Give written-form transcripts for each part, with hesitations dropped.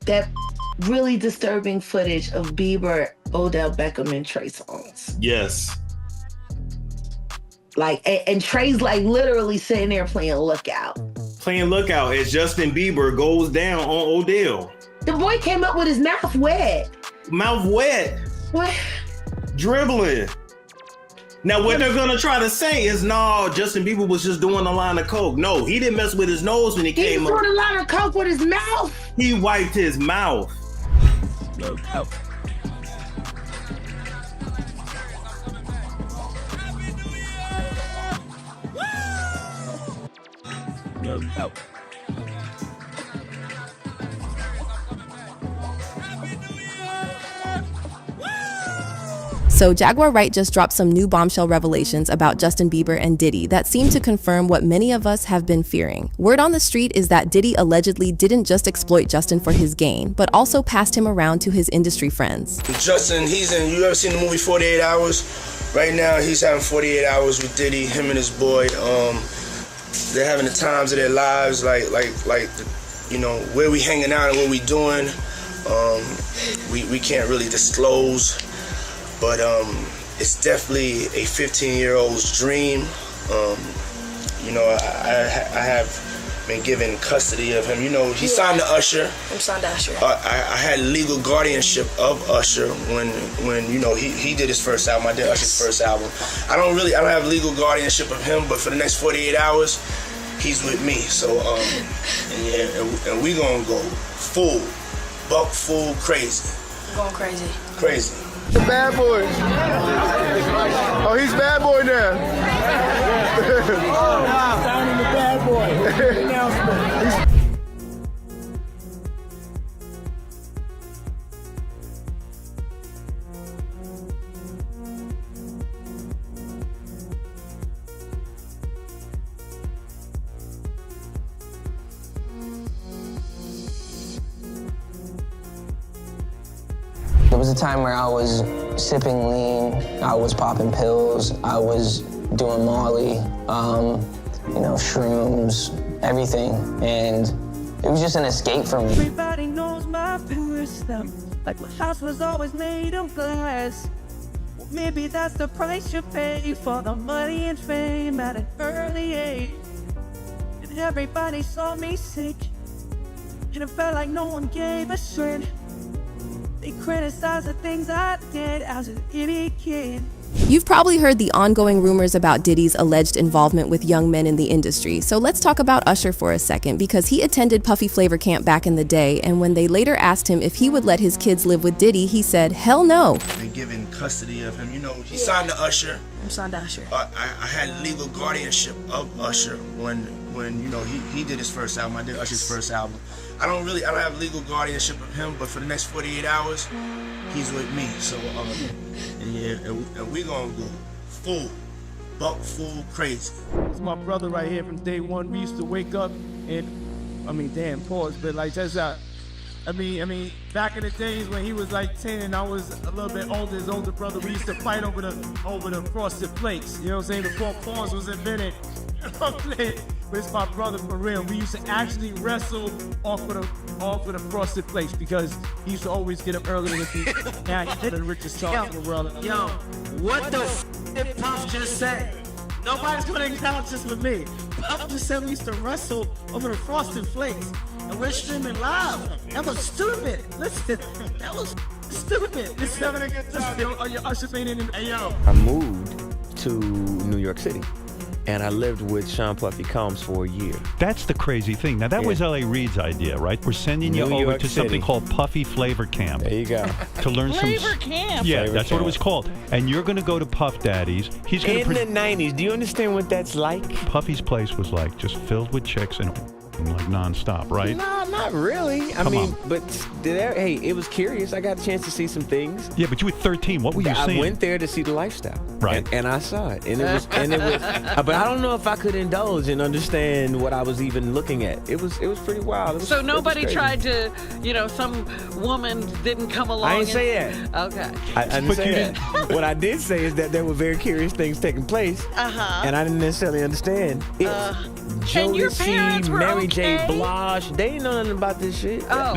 that really disturbing footage of Bieber, Odell Beckham, and Trey Songz. Yes. Like, and Trey's like literally sitting there playing Lookout. Playing Lookout as Justin Bieber goes down on Odell. The boy came up with his mouth wet. Mouth wet. What? Dribbling. Now, what they're gonna try to say is, no, Justin Bieber was just doing a line of coke. No, he didn't mess with his nose when he came up. He doing a line of coke with his mouth. He wiped his mouth. Lookout. Lookout. So Jaguar Wright just dropped some new bombshell revelations about Justin Bieber and Diddy that seem to confirm what many of us have been fearing. Word on the street is that Diddy allegedly didn't just exploit Justin for his gain, but also passed him around to his industry friends. Justin, you ever seen the movie 48 Hours? Right now, he's having 48 hours with Diddy, him and his boy. They're having the times of their lives, like you know, where we hanging out and what we doing. We can't really disclose. But it's definitely a 15-year-old's dream. You know, I have been given custody of him. You know, he signed to Usher. I'm signed to Usher. I had legal guardianship of Usher when you know he did his first album. I did Usher's first album. I don't have legal guardianship of him, but for the next 48 hours, he's with me. So and we gonna go full crazy. I'm going crazy. Crazy. The bad boy. Oh, he's bad boy now. Signing the bad boy. Announcement. There was a time where I was sipping lean, I was popping pills, I was doing Molly, you know, shrooms, everything, and it was just an escape for me. Everybody knows my pure stuff, like my house was always made of glass. Well, maybe that's the price you pay for the money and fame at an early age. And everybody saw me sick, and it felt like no one gave a shit. They criticize the things I did as an idiot kid. You've probably heard the ongoing rumors about Diddy's alleged involvement with young men in the industry, so let's talk about Usher for a second, because he attended Puffy Flavor Camp back in the day, and when they later asked him if he would let his kids live with Diddy, he said, hell no. They given custody of him. You know, he signed to Usher. I'm signed to Usher. I had legal guardianship of Usher when you know he did his first album. I did Usher's first album. I don't have legal guardianship of him, but for the next 48 hours, he's with me. So and we gonna go full crazy. It's my brother right here from day one. We used to wake up and, I mean, damn, pause, but like just I mean, back in the days when he was like 10 and I was a little bit older, his older brother, we used to fight over the frosted flakes. You know what I'm saying? Before pawns was invented. But it's my brother for real. We used to actually wrestle off of the frosted flakes because he used to always get up early with me. Now he's the richest talk in the world. Yo, what the did Puff just say? Nobody's gonna acknowledge this with me. Puff just said we used to wrestle over the frosted flakes. And we're streaming live. That was stupid. Listen, that was stupid. This is having a good time. Are you Usher fan in? Hey, yo. I moved to New York City, and I lived with Sean Puffy Combs for a year. That's the crazy thing. Now, that was L.A. Reid's idea, right? We're sending you over to something called Puffy Flavor Camp. There you go. To learn Flavor Camp? Yeah, Flavor that's Camp. what it was called. And you're going to go to Puff Daddy's. He's going In the 90s, do you understand what that's like? Puffy's place was like just filled with chicks and like nonstop, right? No, not really. I mean, but hey, it was curious. I got a chance to see some things. Yeah, but you were 13. What were you seeing? I went there to see the lifestyle, right? And I saw it, and it was, but I don't know if I could indulge and understand what I was even looking at. It was pretty wild. So nobody tried to, you know, some woman didn't come along. I didn't say that. Okay. I didn't say that. What I did say is that there were very curious things taking place, and I didn't necessarily understand. And your parents were Mary J. okay? Blige, they didn't know nothing about this shit. Oh.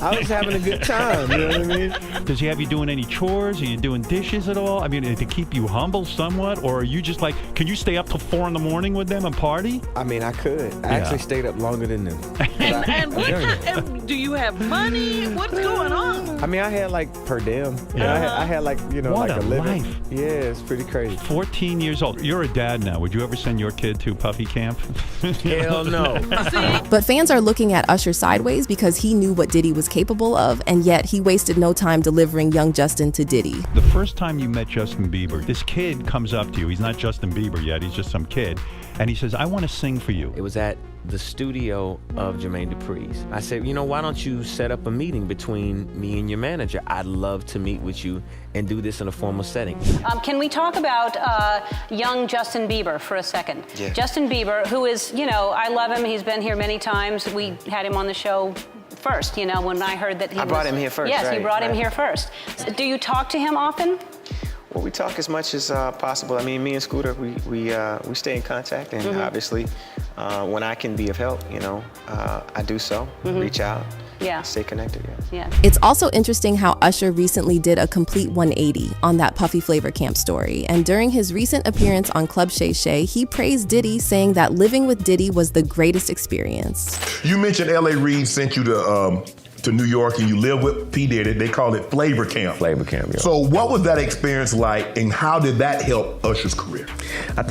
I was having a good time, you know what I mean? Does he have you doing any chores? Are you doing dishes at all? I mean, to keep you humble somewhat? Or are you just like, can you stay up till 4 a.m. with them and party? I mean, I could. I actually stayed up longer than them. And do you have money? What's going on? I mean, I had like per diem. Yeah. I had like, you know, What like a a living. life. Yeah, it's pretty crazy. 14 years old. You're a dad now. Would you ever send your kid to puffy camp? Hell no. But fans are looking at Usher sideways because he knew what Diddy was capable of, and yet he wasted no time delivering young Justin to Diddy. The first time you met Justin Bieber, this kid comes up to you. He's not Justin Bieber yet. He's just some kid. And he says, I want to sing for you. It was at the studio of Jermaine Dupri's. I said, you know, why don't you set up a meeting between me and your manager? I'd love to meet with you and do this in a formal setting. Can we talk about young Justin Bieber for a second? Yeah. Justin Bieber, who is, you know, I love him. He's been here many times. We had him on the show first, you know, when I heard that I brought him here first. Yes, right, you brought him right. here first. Do you talk to him often? Well, we talk as much as possible. I mean, me and Scooter, we stay in contact, and obviously, when I can be of help, you know, I do so. Reach out. Yeah. Stay connected. Yeah. Yeah. It's also interesting how Usher recently did a complete 180 on that Puffy Flavor Camp story. And during his recent appearance on Club Shay Shay, he praised Diddy, saying that living with Diddy was the greatest experience. You mentioned L.A. Reid sent you to New York and you live with P. Diddy. They call it Flavor Camp. Flavor Camp, yeah. So what was that experience like, and how did that help Usher's career? I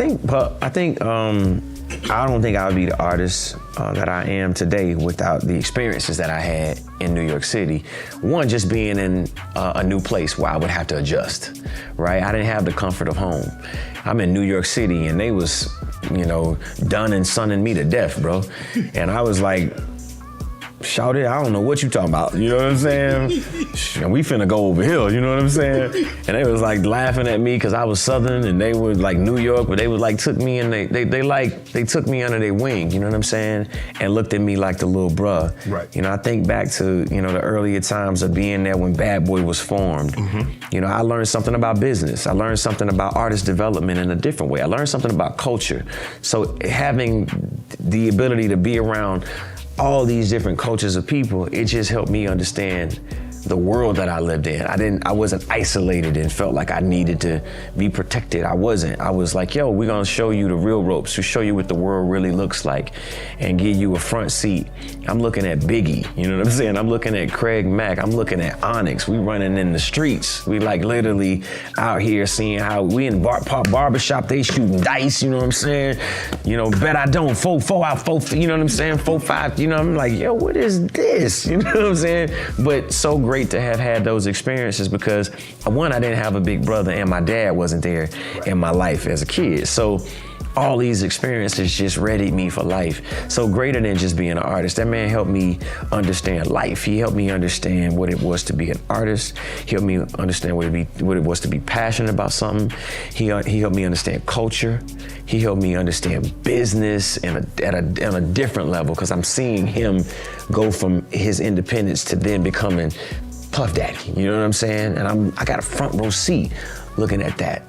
don't think I would be the artist that I am today without the experiences that I had in New York City. One, just being in a new place where I would have to adjust, right? I didn't have the comfort of home. I'm in New York City and they was, you know, done and sunning me to death, bro. And I was like, shout it, I don't know what you talking about, you know what I'm saying? And we finna go over here, you know what I'm saying? And they was like laughing at me because I was Southern and they were like New York, but they was like took me and they took me under their wing, you know what I'm saying? And looked at me like the little bruh. Right. You know, I think back to, you know, the earlier times of being there when Bad Boy was formed. You know, I learned something about business. I learned something about artist development in a different way. I learned something about culture. So having the ability to be around all these different cultures of people, it just helped me understand the world that I lived in. I wasn't isolated and felt like I needed to be protected. I wasn't. I was like, yo, we're gonna show you the real ropes, to show you what the world really looks like and give you a front seat. I'm looking at Biggie, you know what I'm saying? I'm looking at Craig Mack, I'm looking at Onyx. We running in the streets. We like literally out here seeing how we in barbershop, they shooting dice, you know what I'm saying? You know, bet I don't, 4-4 out, 4, you know what I'm saying? 4-5, you know, I'm like, yo, what is this? You know what I'm saying? But so great to have had those experiences because one, I didn't have a big brother and my dad wasn't there in my life as a kid. So all these experiences just readied me for life. So greater than just being an artist, that man helped me understand life. He helped me understand what it was to be an artist. He helped me understand what it was to be passionate about something. He helped me understand culture. He helped me understand business on a different level because I'm seeing him go from his independence to then becoming Puff Daddy, you know what I'm saying? And I got a front row seat looking at that.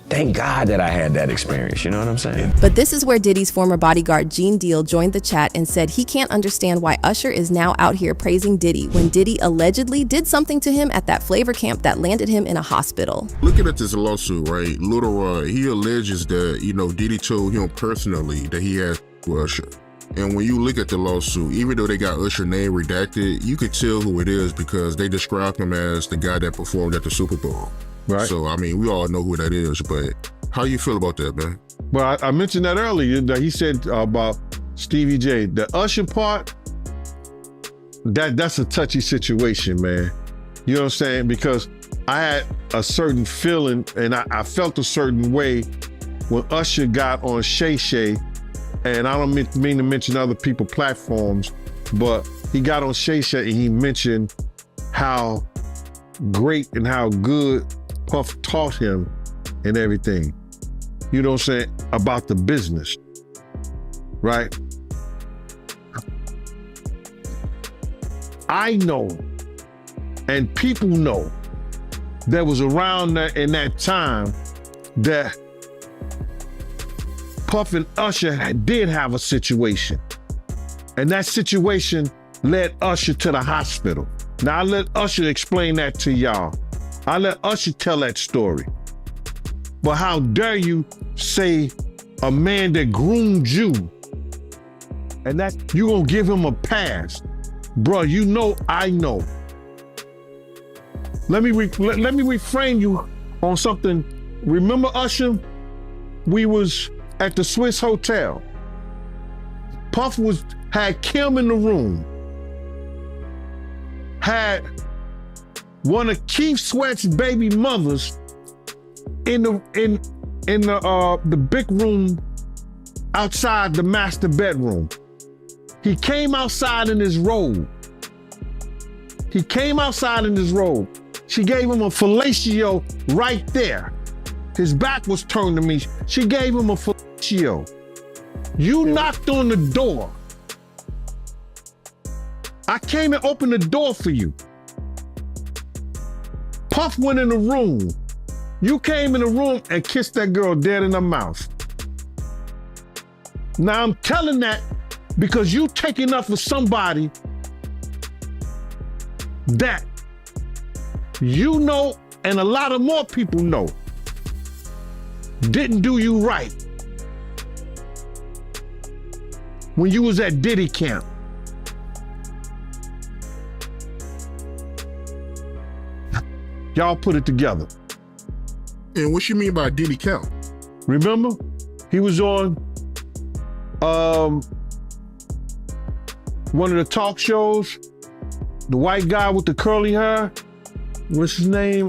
Thank God that I had that experience, you know what I'm saying? But this is where Diddy's former bodyguard Gene Deal joined the chat and said he can't understand why Usher is now out here praising Diddy when Diddy allegedly did something to him at that flavor camp that landed him in a hospital. Looking at this lawsuit, right, he alleges that, you know, Diddy told him personally that he had Usher. And when you look at the lawsuit, even though they got Usher's name redacted, you could tell who it is because they described him as the guy that performed at the Super Bowl. Right. So, I mean, we all know who that is, but how you feel about that, man? Well, I mentioned that earlier, that he said about Stevie J. The Usher part, that's a touchy situation, man. You know what I'm saying? Because I had a certain feeling and I felt a certain way when Usher got on Shay Shay, and I don't mean to mention other people's platforms, but he got on Shay Shay and he mentioned how great and how good Puff taught him and everything. You know what I'm saying? About the business, right? I know, and people know, that was around in that time that Puff and Usher did have a situation. And that situation led Usher to the hospital. Now I let Usher explain that to y'all. I let Usher tell that story. But how dare you say a man that groomed you and that you gonna give him a pass? Bro, you know I know. Let me reframe you on something. Remember Usher? We was at the Swiss Hotel. Puff had Kim in the room. Had one of Keith Sweat's baby mothers in the big room outside the master bedroom. He came outside in his robe. She gave him a fellatio right there. His back was turned to me. She gave him a fellatio. You knocked on the door. I came and opened the door for you. Puff went in the room. You came in the room and kissed that girl dead in her mouth. Now I'm telling that because you taking up for somebody that you know and a lot of more people know didn't do you right when you was at Diddy camp. Y'all put it together. And what you mean by Diddy camp? Remember? He was on one of the talk shows. The white guy with the curly hair. What's his name?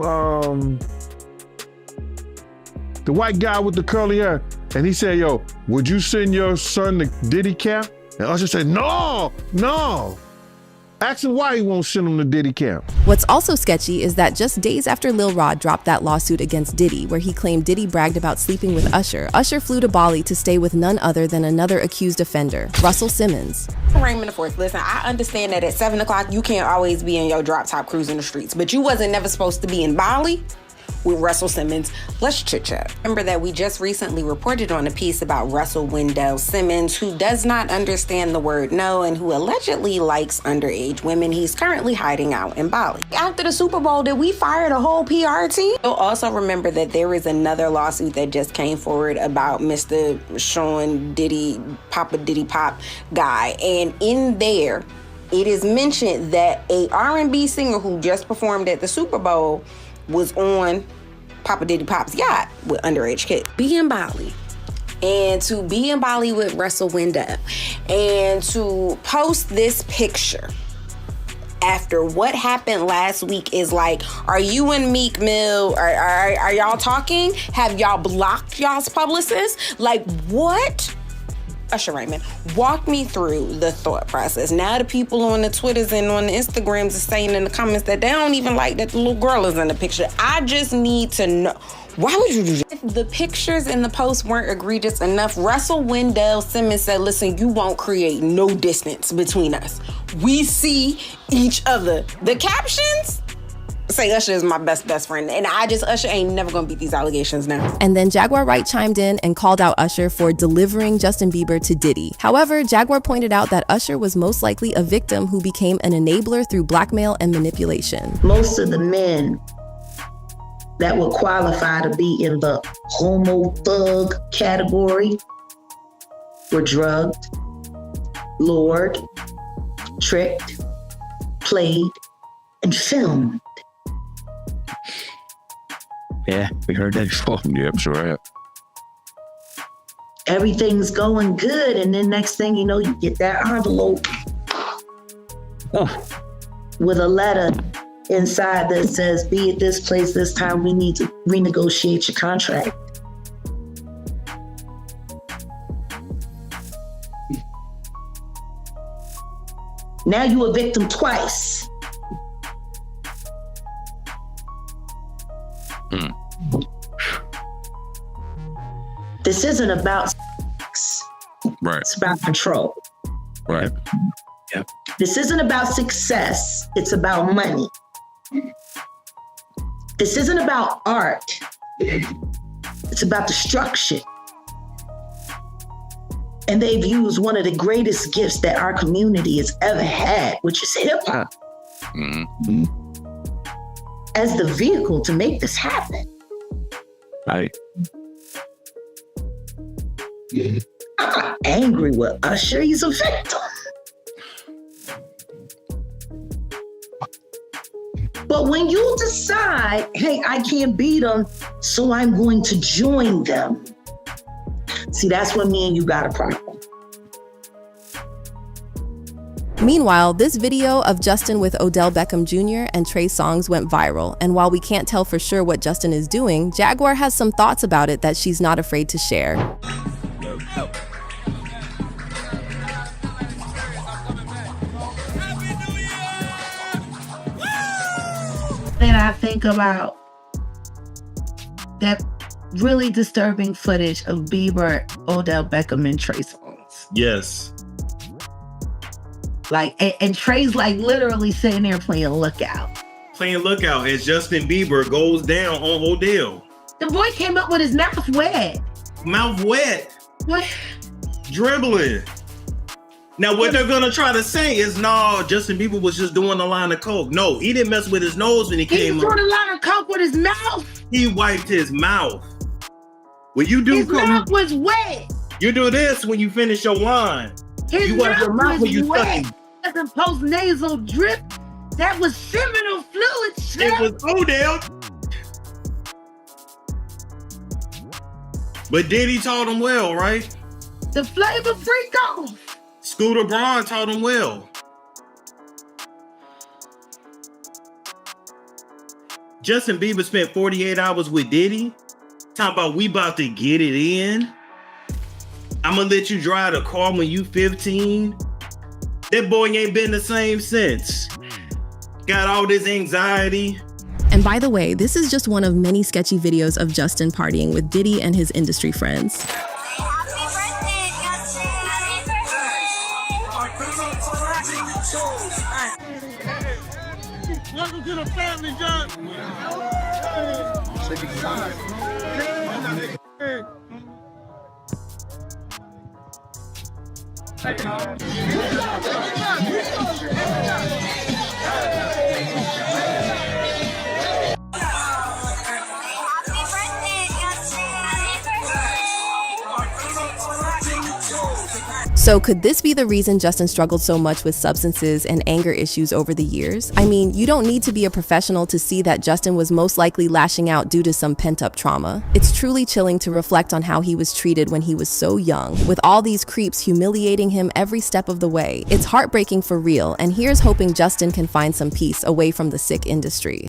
The white guy with the curly hair. And he said, yo, would you send your son to Diddy camp? And Usher said, no. Ask him why he won't send him to Diddy camp. What's also sketchy is that just days after Lil Rod dropped that lawsuit against Diddy, where he claimed Diddy bragged about sleeping with Usher, Usher flew to Bali to stay with none other than another accused offender, Russell Simmons. Raymond IV, listen, I understand that at 7 o'clock you can't always be in your drop top cruising the streets, but you wasn't never supposed to be in Bali with Russell Simmons. Let's chit chat. Remember that we just recently reported on a piece about Russell Wendell Simmons, who does not understand the word no and who allegedly likes underage women. He's currently hiding out in Bali. After the Super Bowl, did we fire the whole PR team? You'll also remember that there is another lawsuit that just came forward about Mr. Sean Diddy, Papa Diddy Pop guy. And in there, it is mentioned that a R&B singer who just performed at the Super Bowl was on Papa Diddy Pop's yacht with underage kids. Be in Bali. And to be in Bali with Russell Wendell. And to post this picture after what happened last week is like, are you and Meek Mill, are y'all talking? Have y'all blocked y'all's publicists? Like, what? Usher Raymond, walk me through the thought process. Now the people on the Twitters and on the Instagrams are saying in the comments that they don't even like that the little girl is in the picture. I just need to know, why would you do that? If the pictures in the post weren't egregious enough, Russell Wendell Simmons said, listen, you won't create no distance between us. We see each other. The captions say Usher is my best friend. And Usher ain't never gonna beat these allegations now. And then Jaguar Wright chimed in and called out Usher for delivering Justin Bieber to Diddy. However, Jaguar pointed out that Usher was most likely a victim who became an enabler through blackmail and manipulation. Most of the men that would qualify to be in the homo thug category were drugged, lured, tricked, played, and filmed. Yeah, we heard that before. Yep, sure have. Everything's going good, and then next thing you know, you get that envelope with a letter inside that says, be at this place this time, we need to renegotiate your contract. Now you a victim twice. This isn't about sex. Right. It's about control. Right. Yep. This isn't about success. It's about money. This isn't about art. It's about destruction. And they've used one of the greatest gifts that our community has ever had, which is hip hop, as the vehicle to make this happen. Right. I'm not angry with Usher. He's a victim. But when you decide, hey, I can't beat them, so I'm going to join them. See, that's when me and you got a problem. Meanwhile, this video of Justin with Odell Beckham Jr. and Trey Songz went viral, and while we can't tell for sure what Justin is doing, Jaguar has some thoughts about it that she's not afraid to share. Then I think about that really disturbing footage of Bieber, Odell Beckham, and Trey Songz. Yes. Like, and Trey's like literally sitting there playing Lookout. Playing Lookout as Justin Bieber goes down on Odell. The boy came up with his mouth wet. Mouth wet. What? Dribbling. Now, what they're gonna try to say is, no, Justin Bieber was just doing a line of coke. No, he didn't mess with his nose when he came up. He was doing a line of coke with his mouth. He wiped his mouth. When you do his mouth was wet. You do this when you finish your line. His you wipe your mouth when you wet. As a post-nasal drip, that was seminal fluid. It was Odell. But Diddy taught him well, right? The flavor freak off. Scooter Braun taught him well. Justin Bieber spent 48 hours with Diddy. Talking about we about to get it in. I'm gonna let you drive the car when you 15. That boy ain't been the same since. Got all this anxiety. And by the way, this is just one of many sketchy videos of Justin partying with Diddy and his industry friends. Welcome to the family, John. So could this be the reason Justin struggled so much with substances and anger issues over the years? I mean, you don't need to be a professional to see that Justin was most likely lashing out due to some pent-up trauma. It's truly chilling to reflect on how he was treated when he was so young, with all these creeps humiliating him every step of the way. It's heartbreaking for real, and here's hoping Justin can find some peace away from the sick industry.